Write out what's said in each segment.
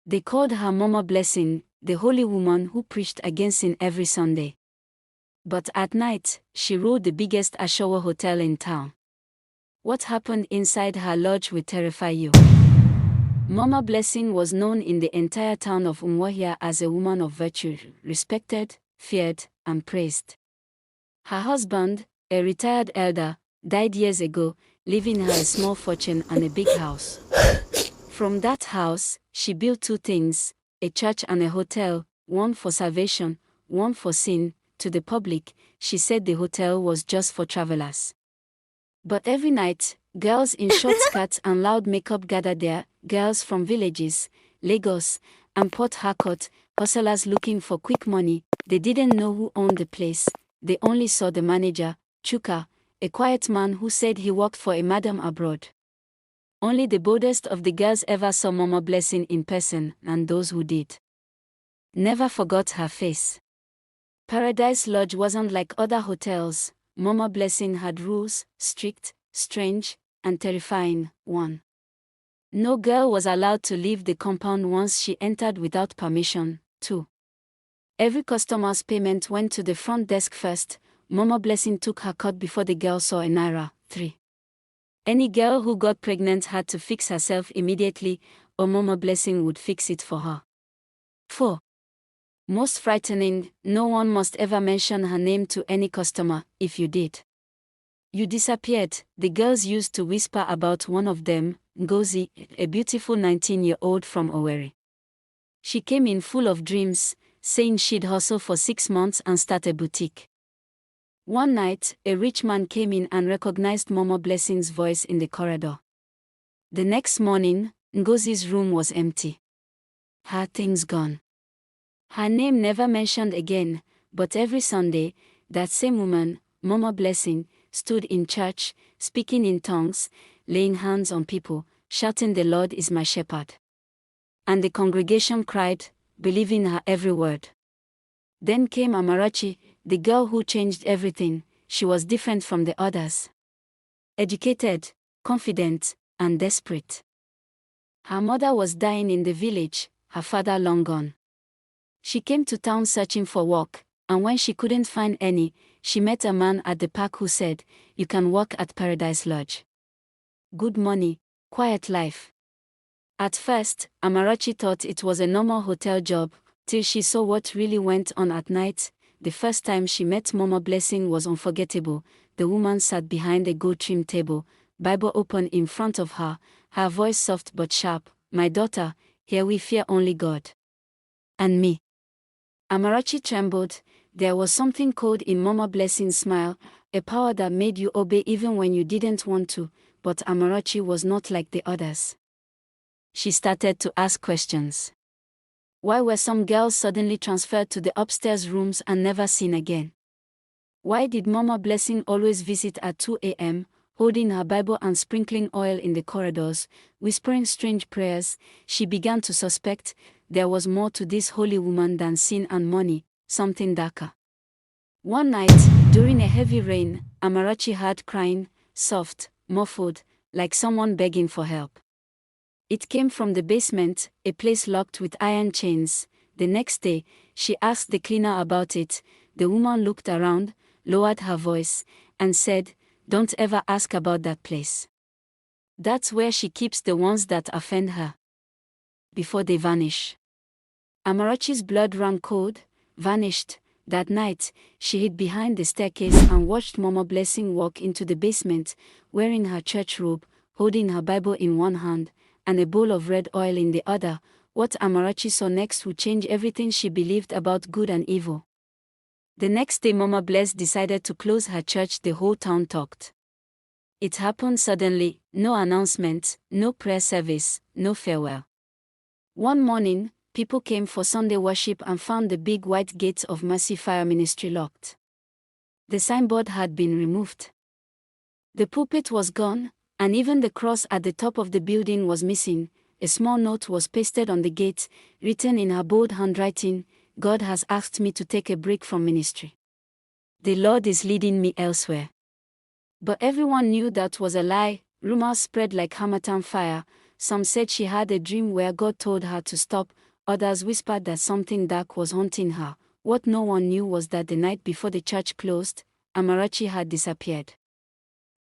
They called her Mama Blessing, the holy woman who preached against sin every Sunday. But at night, she ruled the biggest ASHAWAO hotel in town. What happened inside her lodge will terrify you. Mama Blessing was known in the entire town of Umuahia as a woman of virtue, respected, feared, and praised. Her husband, a retired elder, died years ago, leaving her a small fortune and a big house. From that house, she built two things, a church and a hotel, one for salvation, one for sin. To the public, she said the hotel was just for travelers. But every night, girls in short skirts and loud makeup gathered there, girls from villages, Lagos, and Port Harcourt, hustlers looking for quick money. They didn't know who owned the place, they only saw the manager, Chuka, a quiet man who said he worked for a madam abroad. Only the boldest of the girls ever saw Mama Blessing in person, and those who did never forgot her face. Paradise Lodge wasn't like other hotels. Mama Blessing had rules, strict, strange, and terrifying. 1. No girl was allowed to leave the compound once she entered without permission. 2. Every customer's payment went to the front desk first. Mama Blessing took her cut before the girl saw a naira. 3. Any girl who got pregnant had to fix herself immediately, or Mama Blessing would fix it for her. 4. Most frightening, no one must ever mention her name to any customer. If you did, you disappeared. The girls used to whisper about one of them, Ngozi, a beautiful 19-year-old from Owerri. She came in full of dreams, saying she'd hustle for 6 months and start a boutique. One night, a rich man came in and recognized Mama Blessing's voice in the corridor. The next morning, Ngozi's room was empty. Her things gone. Her name never mentioned again, but every Sunday, that same woman, Mama Blessing, stood in church, speaking in tongues, laying hands on people, shouting, "The Lord is my shepherd." And the congregation cried, believing her every word. Then came Amarachi, the girl who changed everything. She was different from the others. Educated, confident, and desperate. Her mother was dying in the village, her father long gone. She came to town searching for work, and when she couldn't find any, she met a man at the park who said, "You can work at Paradise Lodge. Good money, quiet life." At first, Amarachi thought it was a normal hotel job, till she saw what really went on at night. The first time she met Mama Blessing was unforgettable. The woman sat behind a gold-trimmed table, Bible open in front of her, her voice soft but sharp. "My daughter, here we fear only God. And me." Amarachi trembled. There was something cold in Mama Blessing's smile, a power that made you obey even when you didn't want to. But Amarachi was not like the others. She started to ask questions. Why were some girls suddenly transferred to the upstairs rooms and never seen again? Why did Mama Blessing always visit at 2 a.m., holding her Bible and sprinkling oil in the corridors, whispering strange prayers? She began to suspect there was more to this holy woman than sin and money, something darker. One night, during a heavy rain, Amarachi heard crying, soft, muffled, like someone begging for help. It came from the basement, a place locked with iron chains. The next day, she asked the cleaner about it. The woman looked around, lowered her voice, and said, "Don't ever ask about that place. That's where she keeps the ones that offend her, before they vanish." Amarachi's blood ran cold, vanished. That night, she hid behind the staircase and watched Mama Blessing walk into the basement, wearing her church robe, holding her Bible in one hand, and a bowl of red oil in the other. What Amarachi saw next would change everything she believed about good and evil. The next day Mama Bless decided to close her church. The whole town talked. It happened suddenly, no announcement, no prayer service, no farewell. One morning, people came for Sunday worship and found the big white gates of Mercy Fire Ministry locked. The signboard had been removed. The pulpit was gone, and even the cross at the top of the building was missing. A small note was pasted on the gate, written in her bold handwriting, "God has asked me to take a break from ministry. The Lord is leading me elsewhere." But everyone knew that was a lie. Rumors spread like Hamatan fire. Some said she had a dream where God told her to stop, others whispered that something dark was haunting her. What no one knew was that the night before the church closed, Amarachi had disappeared.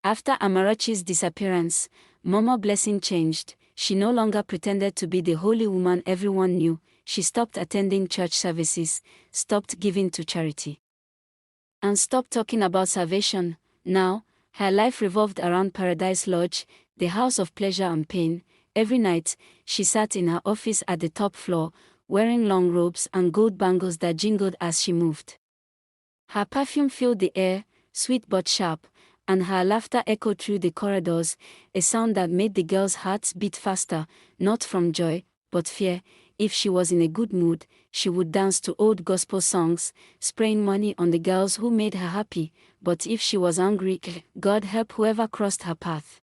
After Amarachi's disappearance, Mama Blessing changed. She no longer pretended to be the holy woman everyone knew. She stopped attending church services, stopped giving to charity, and stopped talking about salvation. Now, her life revolved around Paradise Lodge, the house of pleasure and pain. Every night, she sat in her office at the top floor, wearing long robes and gold bangles that jingled as she moved. Her perfume filled the air, sweet but sharp, and her laughter echoed through the corridors, a sound that made the girls' hearts beat faster, not from joy, but fear. If she was in a good mood, she would dance to old gospel songs, spraying money on the girls who made her happy, but if she was angry, God help whoever crossed her path.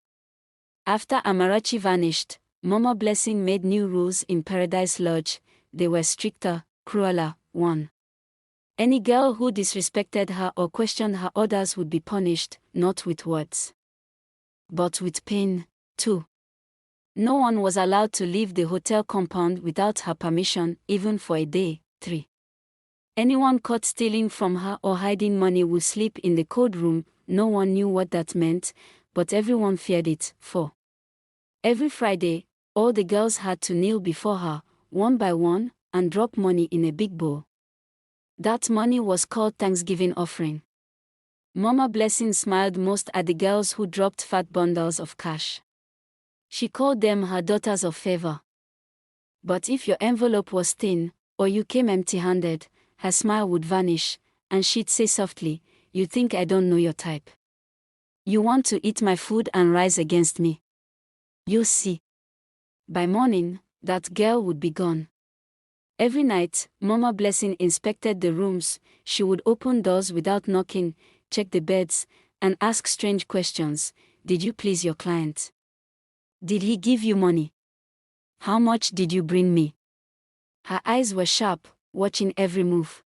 After Amarachi vanished, Mama Blessing made new rules in Paradise Lodge. They were stricter, crueler. 1. Any girl who disrespected her or questioned her orders would be punished, not with words, but with pain. 2. No one was allowed to leave the hotel compound without her permission, even for a day. 3. Anyone caught stealing from her or hiding money would sleep in the cold room. No one knew what that meant, but everyone feared it. 4. Every Friday, all the girls had to kneel before her, one by one, and drop money in a big bowl. That money was called Thanksgiving offering. Mama Blessing smiled most at the girls who dropped fat bundles of cash. She called them her daughters of favor. But if your envelope was thin, or you came empty-handed, her smile would vanish, and she'd say softly, "You think I don't know your type? You want to eat my food and rise against me? You'll see." By morning, that girl would be gone. Every night, Mama Blessing inspected the rooms. She would open doors without knocking, check the beds, and ask strange questions. Did you please your client? Did he give you money? How much did you bring me? Her eyes were sharp, watching every move.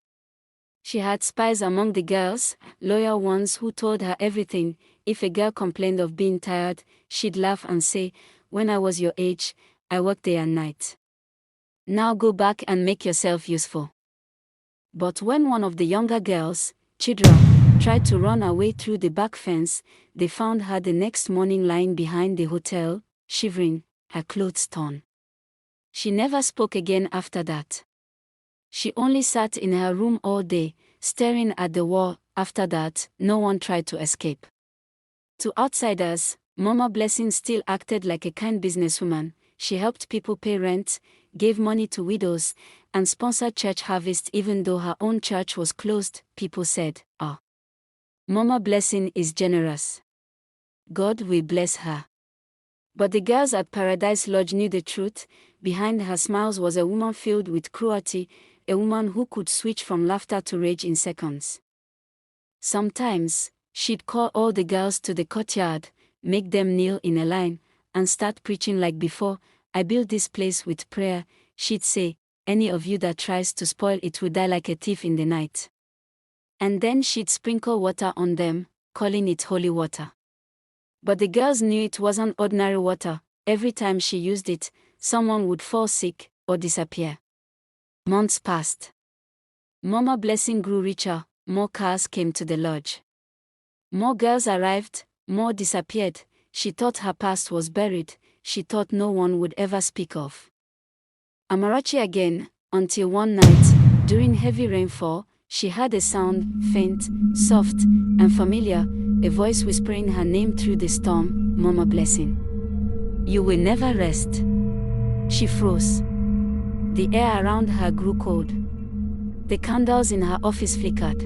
She had spies among the girls, loyal ones who told her everything. If a girl complained of being tired, she'd laugh and say, "When I was your age, I worked day and night. Now go back and make yourself useful." But when one of the younger girls, Chidra, tried to run away through the back fence, they found her the next morning lying behind the hotel, shivering, her clothes torn. She never spoke again after that. She only sat in her room all day, staring at the wall. After that, no one tried to escape. To outsiders, Mama Blessing still acted like a kind businesswoman. She helped people pay rent, gave money to widows, and sponsored church harvest even though her own church was closed. People said, "Ah, Mama Blessing is generous. God will bless her." But the girls at Paradise Lodge knew the truth. Behind her smiles was a woman filled with cruelty, a woman who could switch from laughter to rage in seconds. Sometimes, she'd call all the girls to the courtyard, make them kneel in a line, and start preaching like before. "I built this place with prayer," she'd say. "Any of you that tries to spoil it will die like a thief in the night." And then she'd sprinkle water on them, calling it holy water. But the girls knew it wasn't ordinary water. Every time she used it, someone would fall sick or disappear. Months passed. Mama Blessing grew richer. More cars came to the lodge. More girls arrived, more disappeared. She thought her past was buried. She thought no one would ever speak of Amarachi again, until one night, during heavy rainfall, she heard a sound, faint, soft, and familiar, a voice whispering her name through the storm, "Mama Blessing. You will never rest." She froze. The air around her grew cold. The candles in her office flickered.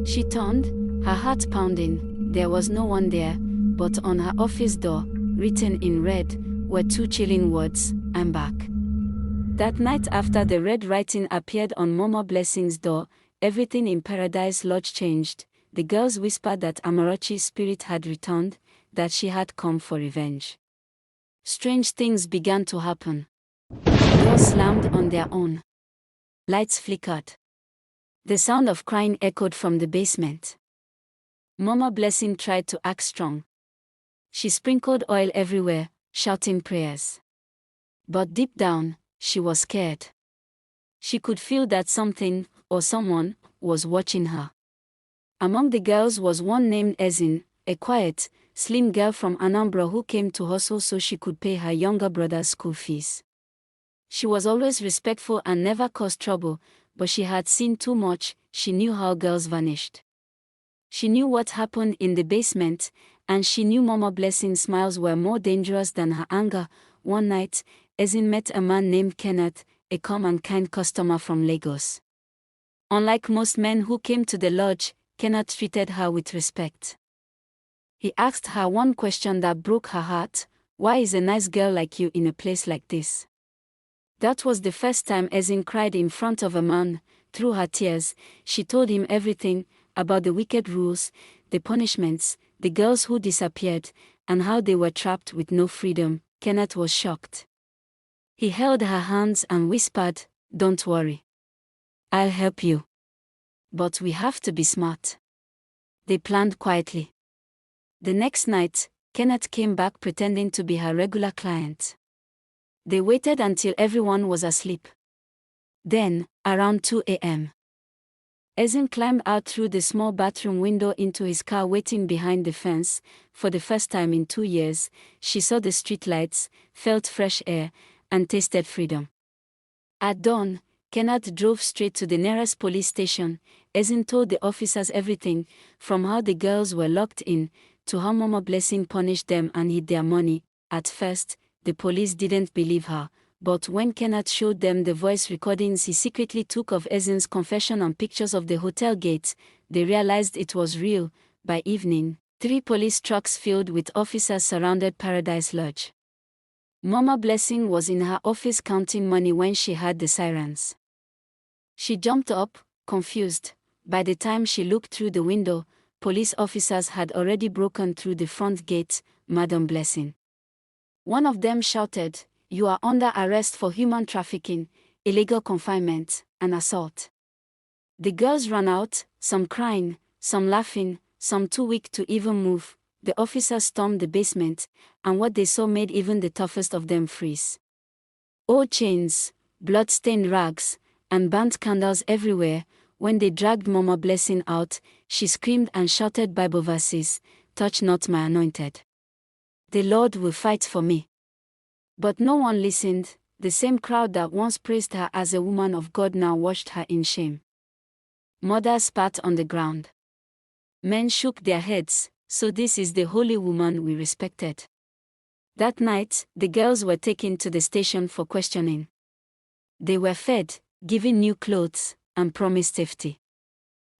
She turned, her heart pounding. There was no one there, but on her office door, written in red, were two chilling words, "I'm back." That night, after the red writing appeared on Mama Blessing's door, everything in Paradise Lodge changed. The girls whispered that Amarachi's spirit had returned, that she had come for revenge. Strange things began to happen. Doors slammed on their own. Lights flickered. The sound of crying echoed from the basement. Mama Blessing tried to act strong. She sprinkled oil everywhere, shouting prayers. But deep down, she was scared. She could feel that something, or someone, was watching her. Among the girls was one named Ezin, a quiet, slim girl from Anambra who came to hustle so she could pay her younger brother's school fees. She was always respectful and never caused trouble, but she had seen too much. She knew how girls vanished. She knew what happened in the basement, and she knew Mama Blessing's smiles were more dangerous than her anger. One night, Ezin met a man named Kenneth, a calm and kind customer from Lagos. Unlike most men who came to the lodge, Kenneth treated her with respect. He asked her one question that broke her heart: why is a nice girl like you in a place like this? That was the first time Ezin cried in front of a man. Through her tears, she told him everything about the wicked rules, the punishments, the girls who disappeared, and how they were trapped with no freedom. Kenneth was shocked. He held her hands and whispered, "Don't worry. I'll help you. But we have to be smart." They planned quietly. The next night, Kenneth came back pretending to be her regular client. They waited until everyone was asleep. Then, around 2 a.m., Ezin climbed out through the small bathroom window into his car waiting behind the fence. For the first time in 2 years, she saw the streetlights, felt fresh air, and tasted freedom. At dawn, Kenneth drove straight to the nearest police station. Ezin told the officers everything, from how the girls were locked in, to how Mama Blessing punished them and hid their money. At first, the police didn't believe her, but when Kenneth showed them the voice recordings he secretly took of Ezin's confession and pictures of the hotel gates, they realized it was real. By evening, 3 police trucks filled with officers surrounded Paradise Lodge. Mama Blessing was in her office counting money when she heard the sirens. She jumped up, confused. By the time she looked through the window, police officers had already broken through the front gate. "Madam Blessing," one of them shouted, "you are under arrest for human trafficking, illegal confinement, and assault." The girls ran out, some crying, some laughing, some too weak to even move. The officers stormed the basement, and what they saw made even the toughest of them freeze. Old chains, blood-stained rags, and burnt candles everywhere. When they dragged Mama Blessing out, she screamed and shouted Bible verses, "Touch not my anointed. The Lord will fight for me." But no one listened. The same crowd that once praised her as a woman of God now watched her in shame. Mothers spat on the ground. Men shook their heads. So this is the holy woman we respected. That night, the girls were taken to the station for questioning. They were fed, given new clothes, and promised safety.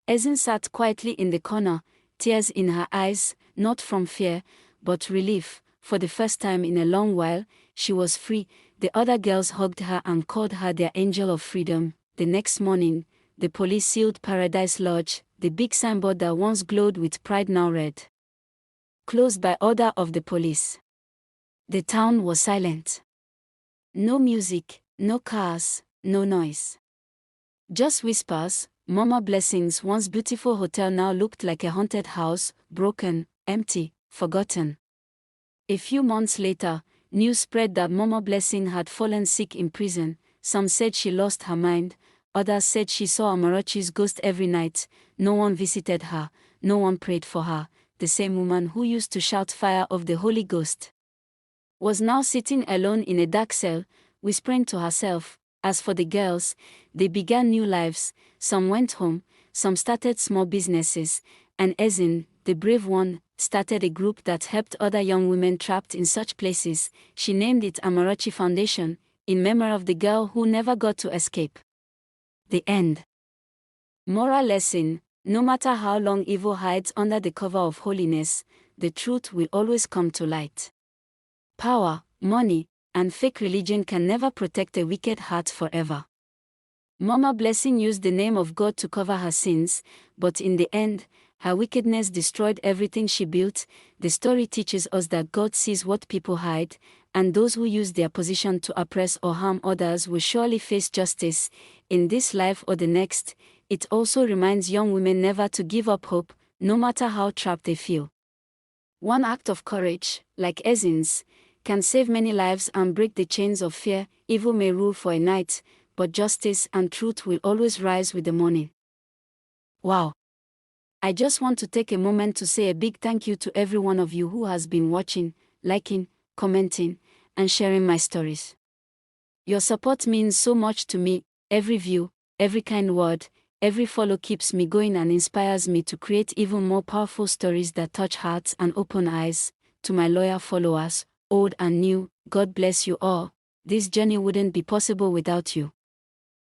Ezin sat quietly in the corner, tears in her eyes, not from fear, but relief. For the first time in a long while, she was free. The other girls hugged her and called her their angel of freedom. The next morning, the police sealed Paradise Lodge. The big signboard that once glowed with pride now read, "Closed by order of the police." The town was silent. No music, no cars, no noise. Just whispers. Mama Blessing's once beautiful hotel now looked like a haunted house, broken, empty, forgotten. A few months later, news spread that Mama Blessing had fallen sick in prison. Some said she lost her mind, others said she saw Amarachi's ghost every night. No one visited her, no one prayed for her. The same woman who used to shout fire of the Holy Ghost was now sitting alone in a dark cell, whispering to herself. As for the girls, they began new lives. Some went home, some started small businesses, and Ezin, the brave one, started a group that helped other young women trapped in such places. She named it Amarachi Foundation, in memory of the girl who never got to escape. The end. Moral lesson: no matter how long evil hides under the cover of holiness, the truth will always come to light. Power, money, and fake religion can never protect a wicked heart forever. Mama Blessing used the name of God to cover her sins, but in the end, her wickedness destroyed everything she built. The story teaches us that God sees what people hide, and those who use their position to oppress or harm others will surely face justice, in this life or the next. It also reminds young women never to give up hope, no matter how trapped they feel. One act of courage, like Ezin's, can save many lives and break the chains of fear. Evil may rule for a night, but justice and truth will always rise with the morning. Wow! I just want to take a moment to say a big thank you to every one of you who has been watching, liking, commenting, and sharing my stories. Your support means so much to me. Every view, every kind word, every follow keeps me going and inspires me to create even more powerful stories that touch hearts and open eyes. To my loyal followers, old and new, God bless you all. This journey wouldn't be possible without you.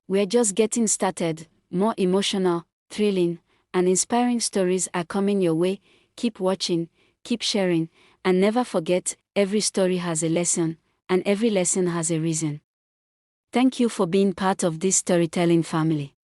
We're just getting started. More emotional, thrilling, and inspiring stories are coming your way. Keep watching, keep sharing, and never forget, every story has a lesson, and every lesson has a reason. Thank you for being part of this storytelling family.